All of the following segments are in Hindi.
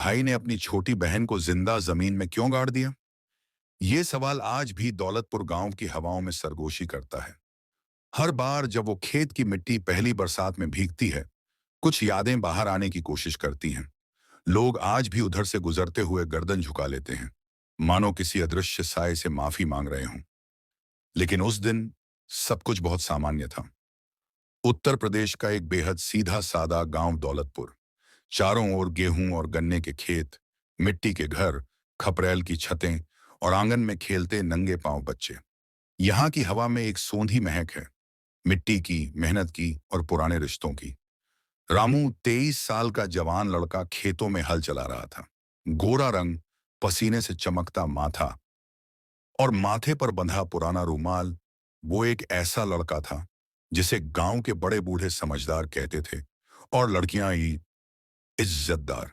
भाई ने अपनी छोटी बहन को जिंदा जमीन में क्यों गाड़ दिया? ये सवाल आज भी दौलतपुर गांव की हवाओं में सरगोशी करता है। हर बार जब वो खेत की मिट्टी पहली बरसात में भीगती है, कुछ यादें बाहर आने की कोशिश करती हैं। लोग आज भी उधर से गुजरते हुए गर्दन झुका लेते हैं, मानो किसी अदृश्य साए से माफी मांग रहे हों। लेकिन उस दिन सब कुछ बहुत सामान्य था। उत्तर प्रदेश का एक बेहद सीधा सादा गांव दौलतपुर। चारों ओर गेहूं और गन्ने के खेत, मिट्टी के घर, खपरेल की छतें और आंगन में खेलते नंगे पांव बच्चे। यहाँ की हवा में एक सोंधी महक है, मिट्टी की, मेहनत की और पुराने रिश्तों की। रामू 23 साल का जवान लड़का खेतों में हल चला रहा था। गोरा रंग, पसीने से चमकता माथा और माथे पर बंधा पुराना रूमाल। वो एक ऐसा लड़का था जिसे गांव के बड़े बूढ़े समझदार कहते थे, और लड़कियां ही इज्जतदार।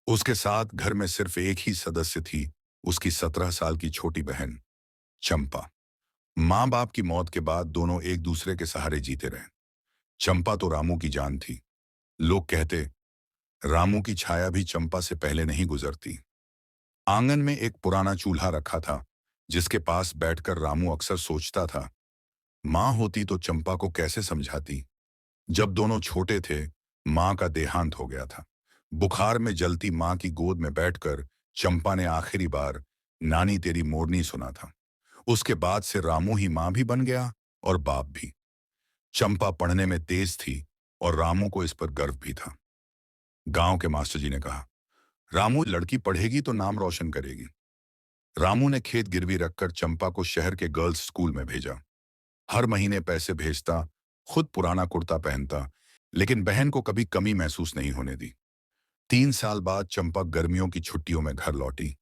उसके साथ घर में सिर्फ एक ही सदस्य थी, उसकी 17 साल की छोटी बहन चंपा। माँ बाप की मौत के बाद दोनों एक दूसरे के सहारे जीते रहे। चंपा तो रामू की जान थी। लोग कहते, रामू की छाया भी चंपा से पहले नहीं गुजरती। आंगन में एक पुराना चूल्हा रखा था, जिसके पास बैठकर रामू अक्सर सोचता था, माँ होती तो चंपा को कैसे समझाती। जब दोनों छोटे थे, माँ का देहांत हो गया था। बुखार में जलती माँ की गोद में बैठकर चंपा ने आखिरी बार नानी तेरी मोरनी सुना था। उसके बाद से रामू ही माँ भी बन गया और बाप भी। चंपा पढ़ने में तेज थी और रामू को इस पर गर्व भी था। गांव के मास्टर जी ने कहा, रामू लड़की पढ़ेगी तो नाम रोशन करेगी। रामू ने खेत गिरवी रखकर चंपा को शहर के गर्ल्स स्कूल में भेजा। हर महीने पैसे भेजता, खुद पुराना कुर्ता पहनता, लेकिन बहन को कभी कमी महसूस नहीं होने दी। 3 साल बाद चंपा गर्मियों की छुट्टियों में घर लौटी।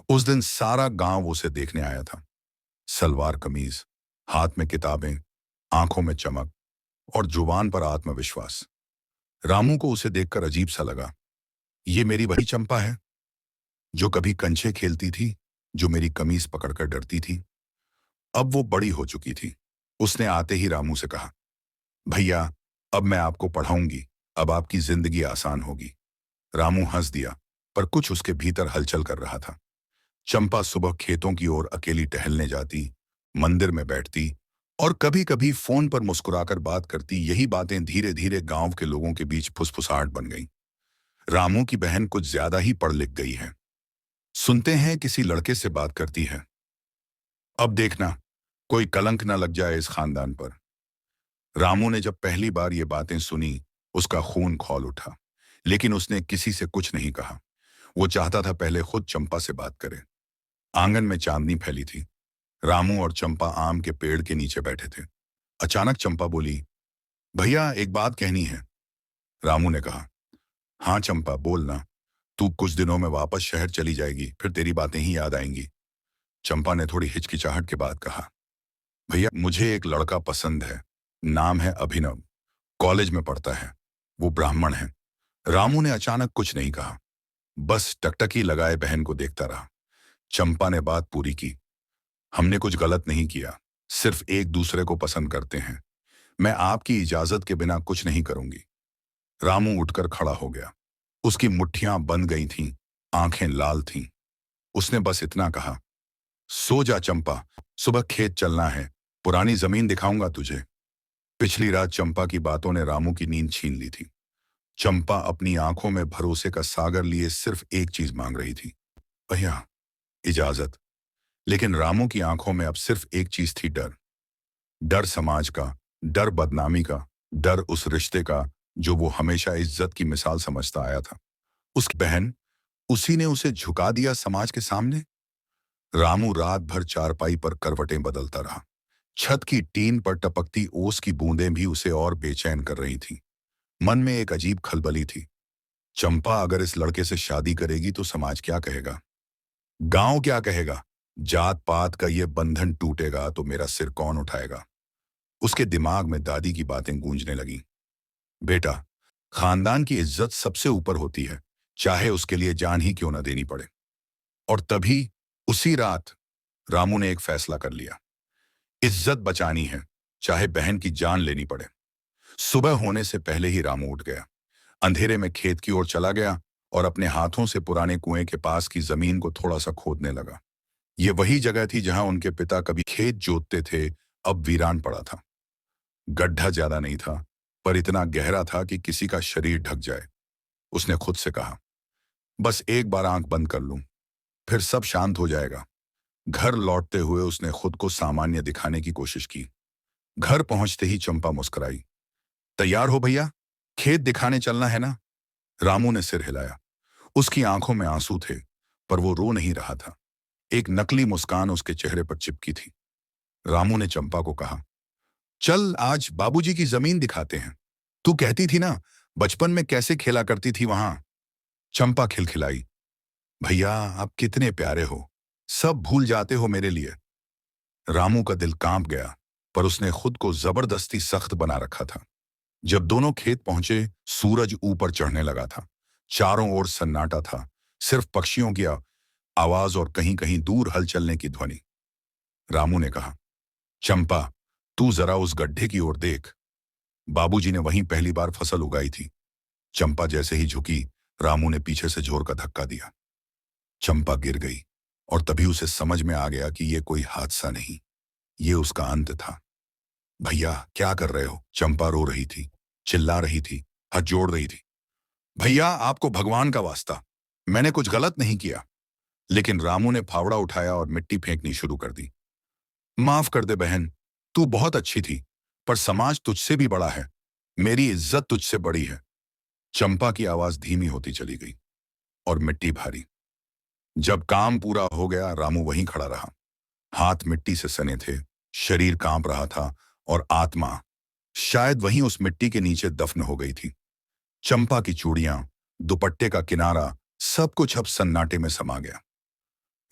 उस दिन सारा गांव उसे देखने आया था। सलवार कमीज, हाथ में किताबें, आंखों में चमक और जुबान पर आत्मविश्वास। रामू को उसे देखकर अजीब सा लगा। ये मेरी वही चंपा है जो कभी कंचे खेलती थी, जो मेरी कमीज पकड़कर डरती थी। अब वो बड़ी हो चुकी थी। उसने आते ही रामू से कहा, भैया, अब मैं आपको पढ़ाऊंगी, अब आपकी जिंदगी आसान होगी। रामू हंस दिया, पर कुछ उसके भीतर हलचल कर रहा था। चंपा सुबह खेतों की ओर अकेली टहलने जाती, मंदिर में बैठती और कभी कभी फोन पर मुस्कुराकर बात करती। यही बातें धीरे धीरे गांव के लोगों के बीच फुसफुसाहट बन गईं। रामू की बहन कुछ ज्यादा ही पढ़ लिख गई है, सुनते हैं किसी लड़के से बात करती है। अब देखना, कोई कलंक न लग जाए इस खानदान पर। रामू ने जब पहली बार ये बातें सुनी, उसका खून खौल उठा, लेकिन उसने किसी से कुछ नहीं कहा। वो चाहता था पहले खुद चंपा से बात करे। आंगन में चांदनी फैली थी। रामू और चंपा आम के पेड़ के नीचे बैठे थे। अचानक चंपा बोली, भैया, एक बात कहनी है। रामू ने कहा, हाँ चंपा, बोलना। तू कुछ दिनों में वापस शहर चली जाएगी, फिर तेरी बातें ही याद आएंगी। चंपा ने थोड़ी हिचकिचाहट के बाद कहा, भैया, मुझे एक लड़का पसंद है। नाम है अभिनव, कॉलेज में पढ़ता है। वो ब्राह्मण है। रामू ने अचानक कुछ नहीं कहा, बस टकटकी लगाए बहन को देखता रहा। चंपा ने बात पूरी की, हमने कुछ गलत नहीं किया, सिर्फ एक दूसरे को पसंद करते हैं। मैं आपकी इजाजत के बिना कुछ नहीं करूंगी। रामू उठकर खड़ा हो गया। उसकी मुट्ठियां बंद गई थीं, आंखें लाल थीं। उसने बस इतना कहा, सो जा चंपा, सुबह खेत चलना है, पुरानी जमीन दिखाऊंगा तुझे। पिछली रात चंपा की बातों ने रामू की नींद छीन ली थी। चंपा अपनी आंखों में भरोसे का सागर लिए सिर्फ एक चीज मांग रही थी, भैया, इजाजत। लेकिन रामू की आंखों में अब सिर्फ एक चीज थी, डर। डर समाज का, डर बदनामी का, डर उस रिश्ते का जो वो हमेशा इज्जत की मिसाल समझता आया था। उसकी बहन, उसी ने उसे झुका दिया समाज के सामने। रामू रात भर चारपाई पर करवटें बदलता रहा। छत की टीन पर टपकती ओस की बूंदें भी उसे और बेचैन कर रही थीं। मन में एक अजीब खलबली थी। चंपा अगर इस लड़के से शादी करेगी तो समाज क्या कहेगा, गांव क्या कहेगा, जात पात का ये बंधन टूटेगा तो मेरा सिर कौन उठाएगा। उसके दिमाग में दादी की बातें गूंजने लगीं, बेटा, खानदान की इज्जत सबसे ऊपर होती है, चाहे उसके लिए जान ही क्यों न देनी पड़े। और तभी, उसी रात, रामू ने एक फैसला कर लिया। इज्जत बचानी है, चाहे बहन की जान लेनी पड़े। सुबह होने से पहले ही रामू उठ गया। अंधेरे में खेत की ओर चला गया और अपने हाथों से पुराने कुएं के पास की जमीन को थोड़ा सा खोदने लगा। ये वही जगह थी जहां उनके पिता कभी खेत जोतते थे, अब वीरान पड़ा था। गड्ढा ज्यादा नहीं था, पर इतना गहरा था कि किसी का शरीर ढक जाए। उसने खुद से कहा, बस एक बार आंख बंद कर लूं, फिर सब शांत हो जाएगा। घर लौटते हुए उसने खुद को सामान्य दिखाने की कोशिश की। घर पहुंचते ही चंपा मुस्कुराई। तैयार हो भैया, खेत दिखाने चलना है ना? रामू ने सिर हिलाया। उसकी आंखों में आंसू थे, पर वो रो नहीं रहा था। एक नकली मुस्कान उसके चेहरे पर चिपकी थी। रामू ने चंपा को कहा, चल आज बाबूजी की जमीन दिखाते हैं। तू कहती थी ना बचपन में कैसे खेला करती थी वहां। चंपा खिलखिलाई, भैया आप कितने प्यारे हो, सब भूल जाते हो मेरे लिए। रामू का दिल कांप गया, पर उसने खुद को जबरदस्ती सख्त बना रखा था। जब दोनों खेत पहुंचे, सूरज ऊपर चढ़ने लगा था। चारों ओर सन्नाटा था, सिर्फ पक्षियों की आवाज और कहीं कहीं दूर हल चलने की ध्वनि। रामू ने कहा, चंपा, तू जरा उस गड्ढे की ओर देख। बाबूजी ने वहीं पहली बार फसल उगाई थी। चंपा जैसे ही झुकी, रामू ने पीछे से जोर का धक्का दिया। चंपा गिर गई, और तभी उसे समझ में आ गया कि यह कोई हादसा नहीं, ये उसका अंत था। भैया क्या कर रहे हो? चंपा रो रही थी, चिल्ला रही थी, हाथ जोड़ रही थी। भैया आपको भगवान का वास्ता, मैंने कुछ गलत नहीं किया। लेकिन रामू ने फावड़ा उठाया और मिट्टी फेंकनी शुरू कर दी। माफ कर दे बहन, तू बहुत अच्छी थी, पर समाज तुझसे भी बड़ा है, मेरी इज्जत तुझसे बड़ी है। चंपा की आवाज धीमी होती चली गई, और मिट्टी भारी। जब काम पूरा हो गया, रामू वहीं खड़ा रहा। हाथ मिट्टी से सने थे, शरीर कांप रहा था, और आत्मा शायद वहीं उस मिट्टी के नीचे दफन हो गई थी। चंपा की चूड़ियां, दुपट्टे का किनारा, सब कुछ अब सन्नाटे में समा गया।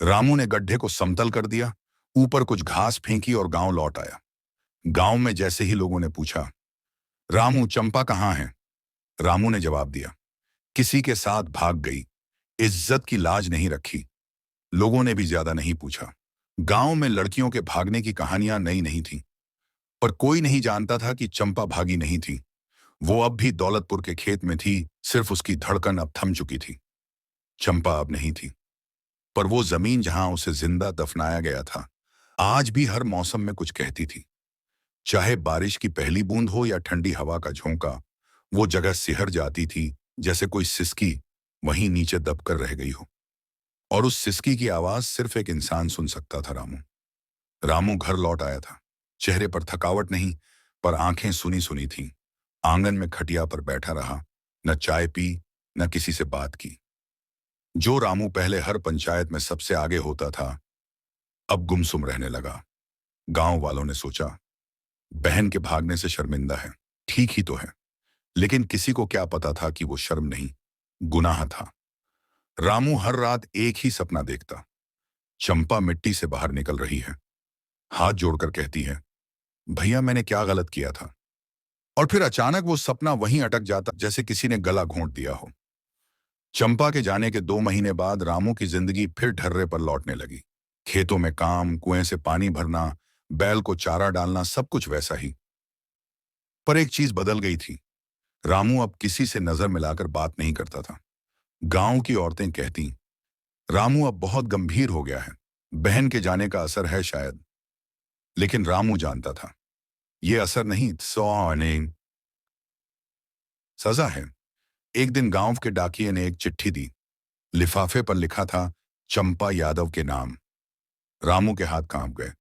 रामू ने गड्ढे को समतल कर दिया, ऊपर कुछ घास फेंकी और गांव लौट आया। गांव में जैसे ही लोगों ने पूछा, रामू चंपा कहाँ है? रामू ने जवाब दिया, किसी के साथ भाग गई। इज्जत की लाज नहीं रखी। लोगों ने भी ज्यादा नहीं पूछा। गांव में लड़कियों के भागने की कहानियां नई नहीं थी, पर कोई नहीं जानता था कि चंपा भागी नहीं थी। वो अब भी दौलतपुर के खेत में थी, सिर्फ उसकी धड़कन अब थम चुकी थी। चंपा अब नहीं थी, पर वो जमीन जहां उसे जिंदा दफनाया गया था, आज भी हर मौसम में कुछ कहती थी। चाहे बारिश की पहली बूंद हो या ठंडी हवा का झोंका, वो जगह सिहर जाती थी, जैसे कोई सिसकी वहीं नीचे दबकर रह गई हो। और उस सिसकी की आवाज सिर्फ एक इंसान सुन सकता था, रामू। रामू घर लौट आया था। चेहरे पर थकावट नहीं, पर आंखें सुनी सुनी थीं। आंगन में खटिया पर बैठा रहा, न चाय पी, न किसी से बात की। जो रामू पहले हर पंचायत में सबसे आगे होता था, अब गुमसुम रहने लगा। गांव वालों ने सोचा, बहन के भागने से शर्मिंदा है, ठीक ही तो है। लेकिन किसी को क्या पता था कि वो शर्म नहीं, गुनाह था। रामू हर रात एक ही सपना देखता, चंपा मिट्टी से बाहर निकल रही है, हाथ जोड़कर कहती है, भैया मैंने क्या गलत किया था? और फिर अचानक वो सपना वहीं अटक जाता, जैसे किसी ने गला घोंट दिया हो। चंपा के जाने के 2 महीने बाद रामू की जिंदगी फिर ढर्रे पर लौटने लगी। खेतों में काम, कुएं से पानी भरना, बैल को चारा डालना, सब कुछ वैसा ही। पर एक चीज बदल गई थी। रामू अब किसी से नजर मिलाकर बात नहीं करता था। गांव की औरतें कहती, रामू अब बहुत गंभीर हो गया है, बहन के जाने का असर है शायद। लेकिन रामू जानता था, यह असर नहीं, सजा है। एक दिन गांव के डाकिये ने एक चिट्ठी दी। लिफाफे पर लिखा था, चंपा यादव के नाम। रामू के हाथ कांप गए।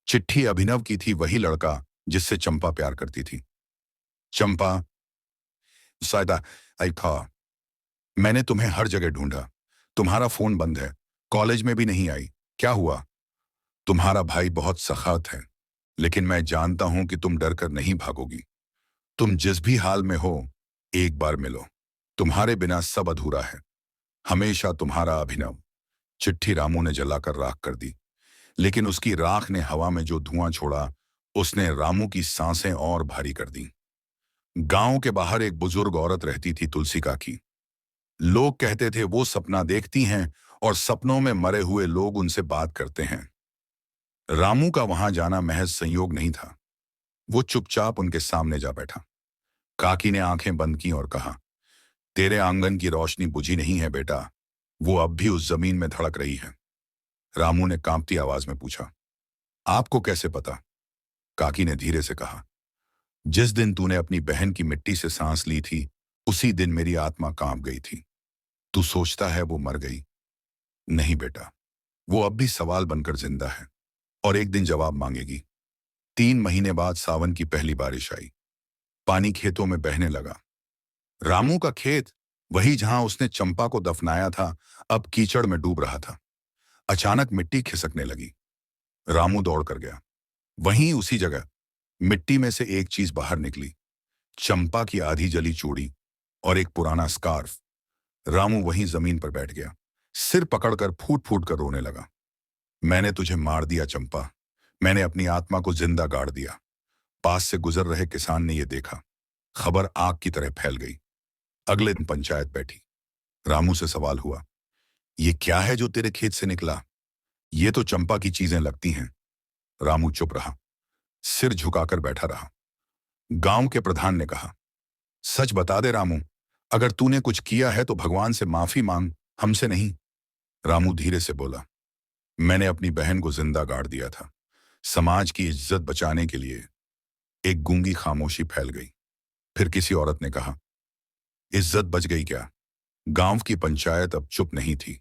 चिट्ठी अभिनव की थी, वही लड़का जिससे चंपा प्यार करती थी। चंपा, सायदा, आई था, मैंने तुम्हें हर जगह ढूंढा। तुम्हारा फोन बंद है, कॉलेज में भी नहीं आई, क्या हुआ? तुम्हारा भाई बहुत सखात है, लेकिन मैं जानता हूं कि तुम डर कर नहीं भागोगी। तुम जिस भी हाल में हो, एक बार मिलो। तुम्हारे बिना सब अधूरा है। हमेशा तुम्हारा अभिनव। चिट्ठी रामू ने जलाकर राख कर दी, लेकिन उसकी राख ने हवा में जो धुआं छोड़ा, उसने रामू की सांसें और भारी कर दी। गांव के बाहर एक बुजुर्ग औरत रहती थी, तुलसी काकी। लोग कहते थे वो सपना देखती हैं, और सपनों में मरे हुए लोग उनसे बात करते हैं। रामू का वहां जाना महज संयोग नहीं था। वो चुपचाप उनके सामने जा बैठा। काकी ने आंखें बंद की और कहा, तेरे आंगन की रोशनी बुझी नहीं है बेटा, वो अब भी उस जमीन में धड़क रही है। रामू ने कांपती आवाज में पूछा। आपको कैसे पता? काकी ने धीरे से कहा। जिस दिन तूने अपनी बहन की मिट्टी से सांस ली थी, उसी दिन मेरी आत्मा कांप गई थी। तू सोचता है वो मर गई? नहीं बेटा, वो अब भी सवाल बनकर जिंदा है और एक दिन जवाब मांगेगी। 3 महीने बाद सावन की पहली बारिश आई। पानी खेतों में बहने लगा। रामू का खेत, वही जहां उसने चंपा को दफनाया था, अब कीचड़ में डूब रहा था। अचानक मिट्टी खिसकने लगी। रामू दौड़ कर गया। वहीं उसी जगह मिट्टी में से एक चीज बाहर निकली। चंपा की आधी जली चूड़ी और एक पुराना स्कार्फ। रामू वहीं जमीन पर बैठ गया, सिर पकड़कर फूट फूट कर रोने लगा। मैंने तुझे मार दिया चंपा, मैंने अपनी आत्मा को जिंदा गाड़ दिया। पास से गुजर रहे किसान ने यह देखा। खबर आग की तरह फैल गई। अगले दिन पंचायत बैठी। रामू से सवाल हुआ, ये क्या है जो तेरे खेत से निकला? ये तो चंपा की चीजें लगती हैं। रामू चुप रहा, सिर झुकाकर बैठा रहा। गांव के प्रधान ने कहा, सच बता दे रामू, अगर तूने कुछ किया है तो भगवान से माफी मांग, हमसे नहीं। रामू धीरे से बोला, मैंने अपनी बहन को जिंदा गाड़ दिया था, समाज की इज्जत बचाने के लिए। एक गूंगी खामोशी फैल गई। फिर किसी औरत ने कहा, इज्जत बच गई क्या? गांव की पंचायत अब चुप नहीं थी।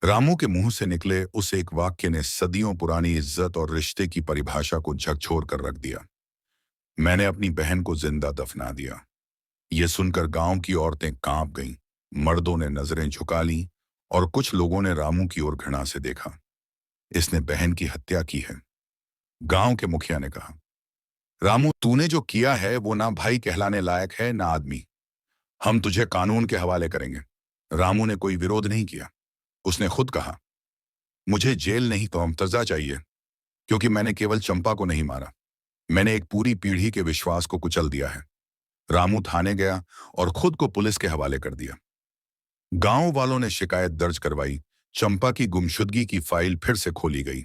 रामू के मुंह से निकले उस एक वाक्य ने सदियों पुरानी इज्जत और रिश्ते की परिभाषा को झकझोर कर रख दिया। मैंने अपनी बहन को जिंदा दफना दिया। यह सुनकर गांव की औरतें कांप गईं, मर्दों ने नजरें झुका लीं और कुछ लोगों ने रामू की ओर घृणा से देखा। इसने बहन की हत्या की है। गांव के मुखिया ने कहा, रामू तूने जो किया है वो ना भाई कहलाने लायक है ना आदमी। हम तुझे कानून के हवाले करेंगे। रामू ने कोई विरोध नहीं किया। उसने खुद कहा, मुझे जेल नहीं तो सजा चाहिए, क्योंकि मैंने केवल चंपा को नहीं मारा, मैंने एक पूरी पीढ़ी के विश्वास को कुचल दिया है। रामू थाने गया और खुद को पुलिस के हवाले कर दिया। गांव वालों ने शिकायत दर्ज करवाई। चंपा की गुमशुदगी की फाइल फिर से खोली गई।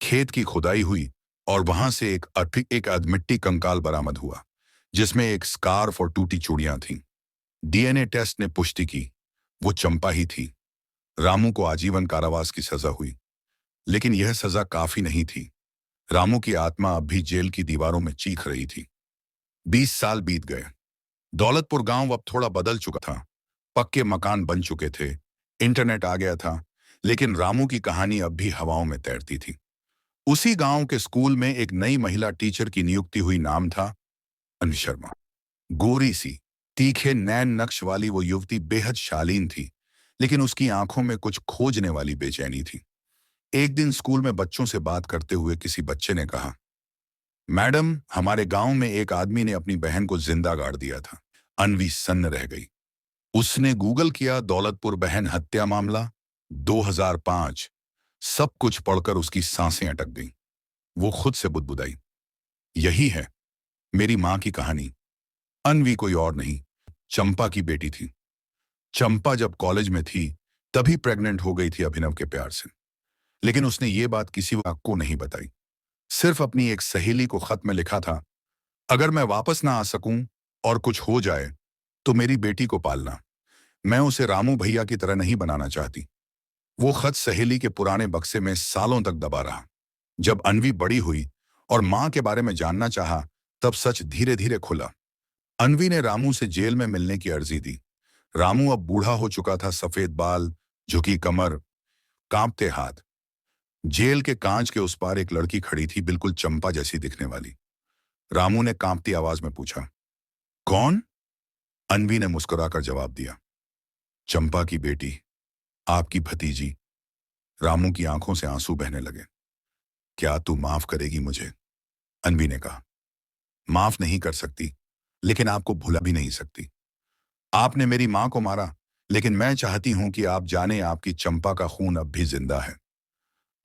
खेत की खुदाई हुई और वहां से एक अधमिट्टी कंकाल बरामद हुआ, जिसमें एक स्कार्फ और टूटी चूड़ियां थीं। डीएनए टेस्ट ने पुष्टि की, वो चंपा ही थी। रामू को आजीवन कारावास की सजा हुई, लेकिन यह सजा काफी नहीं थी। रामू की आत्मा अब भी जेल की दीवारों में चीख रही थी। 20 साल बीत गए। दौलतपुर गांव अब थोड़ा बदल चुका था। पक्के मकान बन चुके थे, इंटरनेट आ गया था, लेकिन रामू की कहानी अब भी हवाओं में तैरती थी। उसी गांव के स्कूल में एक नई महिला टीचर की नियुक्ति हुई। नाम था अनु शर्मा। गोरी सी, तीखे नैन नक्श वाली वो युवती बेहद शालीन थी, लेकिन उसकी आंखों में कुछ खोजने वाली बेचैनी थी। एक दिन स्कूल में बच्चों से बात करते हुए किसी बच्चे ने कहा, मैडम, हमारे गांव में एक आदमी ने अपनी बहन को जिंदा गाड़ दिया था। अनवी सन्न रह गई। उसने गूगल किया, दौलतपुर बहन हत्या मामला 2005। सब कुछ पढ़कर उसकी सांसें अटक गईं। वो खुद से बुदबुदाई, यही है मेरी मां की कहानी। अनवी कोई और नहीं, चंपा की बेटी थी। चंपा जब कॉलेज में थी तभी प्रेग्नेंट हो गई थी अभिनव के प्यार से, लेकिन उसने ये बात किसी को नहीं बताई। सिर्फ अपनी एक सहेली को खत में लिखा था, अगर मैं वापस ना आ सकूं और कुछ हो जाए तो मेरी बेटी को पालना। मैं उसे रामू भैया की तरह नहीं बनाना चाहती। वो खत सहेली के पुराने बक्से में सालों तक दबा रहा। जब अनवी बड़ी हुई और मां के बारे में जानना चाहा, तब सच धीरे धीरे खुला। अनवी ने रामू से जेल में मिलने की अर्जी दी। रामू अब बूढ़ा हो चुका था, सफेद बाल, झुकी कमर, कांपते हाथ। जेल के कांच के उस पार एक लड़की खड़ी थी, बिल्कुल चंपा जैसी दिखने वाली। रामू ने कांपती आवाज में पूछा, कौन? अनवी ने मुस्कुराकर जवाब दिया, चंपा की बेटी, आपकी भतीजी। रामू की आंखों से आंसू बहने लगे। क्या तू माफ करेगी मुझे? अनवी ने कहा, माफ नहीं कर सकती, लेकिन आपको भुला भी नहीं सकती। आपने मेरी मां को मारा, लेकिन मैं चाहती हूं कि आप जाने आपकी चंपा का खून अब भी जिंदा है।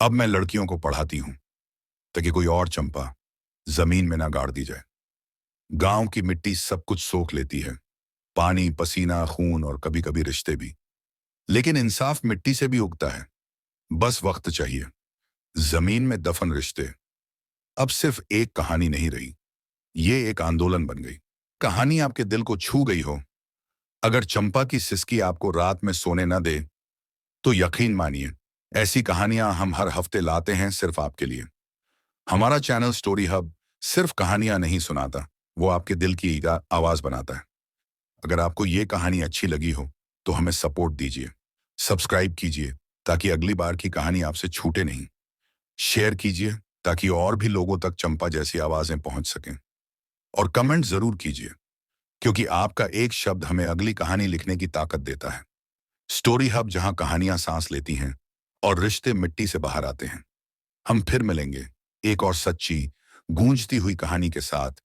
अब मैं लड़कियों को पढ़ाती हूं ताकि कोई और चंपा जमीन में ना गाड़ दी जाए। गांव की मिट्टी सब कुछ सोख लेती है, पानी, पसीना, खून और कभी कभी रिश्ते भी, लेकिन इंसाफ मिट्टी से भी उगता है। बस वक्त चाहिए। जमीन में दफन रिश्ते अब सिर्फ एक कहानी नहीं रही, ये एक आंदोलन बन गई। कहानी आपके दिल को छू गई हो, अगर चंपा की सिसकी आपको रात में सोने न दे, तो यकीन मानिए, ऐसी कहानियां हम हर हफ्ते लाते हैं सिर्फ आपके लिए। हमारा चैनल स्टोरी हब सिर्फ कहानियां नहीं सुनाता, वो आपके दिल की आवाज बनाता है। अगर आपको ये कहानी अच्छी लगी हो, तो हमें सपोर्ट दीजिए, सब्सक्राइब कीजिए ताकि अगली बार की कहानी आपसे छूटे नहीं। शेयर कीजिए ताकि और भी लोगों तक चंपा जैसी आवाजें पहुंच सकें। और कमेंट जरूर कीजिए, क्योंकि आपका एक शब्द हमें अगली कहानी लिखने की ताकत देता है। स्टोरी हब, जहां कहानियां सांस लेती हैं और रिश्ते मिट्टी से बाहर आते हैं। हम फिर मिलेंगे एक और सच्ची, गूंजती हुई कहानी के साथ।